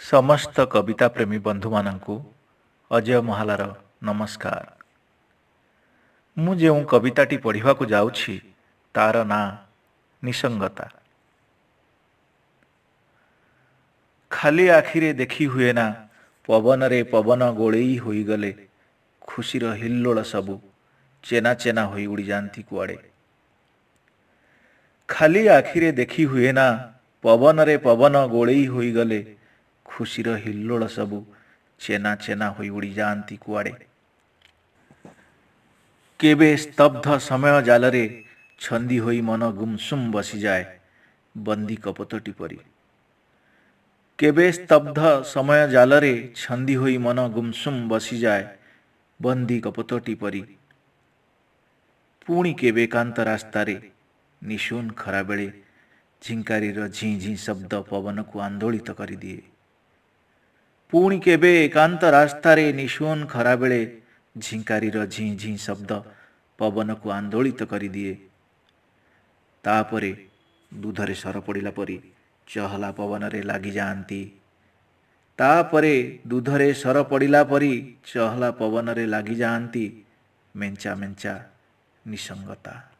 ସମସ୍ତ କବିତା ପ୍ରେମୀ ବନ୍ଧୁମାନଙ୍କୁ ଅଜୟ ମହାଲାର ନମସ୍କାର। ମୁଁ ଯେଉଁ କବିତାଟି ପଢ଼ିବାକୁ ଯାଉଛି ତାର ନାଁ ନିସଙ୍ଗତା। ଖାଲି ଆଖିରେ ଦେଖି ହୁଏ ନା, ପବନରେ ପବନ ଗୋଳେଇ ହୋଇଗଲେ ଖୁସିର ହିଲ୍ଲୋଳ ସବୁ ଚେନା ଚେନା ହୋଇ ଉଡ଼ିଯାଆନ୍ତି କୁଆଡ଼େ। ଖାଲି ଆଖିରେ ଦେଖି ହୁଏ ନା, ପବନରେ ପବନ ଗୋଳେଇ ହୋଇଗଲେ ଖୁସିର ହିଲ୍ଲୋଳ ସବୁ ଚେନା ଚେନା ହୋଇ ଉଡ଼ିଯାଆନ୍ତି କୁଆଡ଼େ। କେବେ ସ୍ତବ୍ଧ ସମୟ ଜାଲରେ ଛନ୍ଦି ହୋଇ ମନ ଗୁମସୁମ୍ ବସିଯାଏ ବନ୍ଦୀ କପୋତଟି ପରି। କେବେ ସ୍ତବ୍ଧ ସମୟ ଜାଲରେ ଛନ୍ଦି ହୋଇ ମନ ଗୁମସୁମ୍ ବସିଯାଏ ବନ୍ଦୀ କପୋତଟି ପରି। ପୁଣି କେବେ ଏକାନ୍ତ ରାସ୍ତାରେ ନିଶୂନ ଖରାବେଳେ ଝିଙ୍କାରୀର ଝିଁ ଝିଁ ଶବ୍ଦ ପବନକୁ ଆନ୍ଦୋଳିତ କରିଦିଏ। ପୁଣି କେବେ ଏକାନ୍ତ ରାସ୍ତାରେ ନିଶୂନ ଖରାବେଳେ ଝିଙ୍କାରୀର ଝିଁ ଝିଁ ଶବ୍ଦ ପବନକୁ ଆନ୍ଦୋଳିତ କରିଦିଏ। ତାପରେ ଦୁଧରେ ସର ପଡ଼ିଲା ପରି ଚହଲା ପବନରେ ଲାଗିଯାଆନ୍ତି। ତାପରେ ଦୁଧରେ ସର ପଡ଼ିଲା ପରି ଚହଲା ପବନରେ ଲାଗିଯାଆନ୍ତି ମେଞ୍ଚା ମେଞ୍ଚା ନିସଙ୍ଗତା।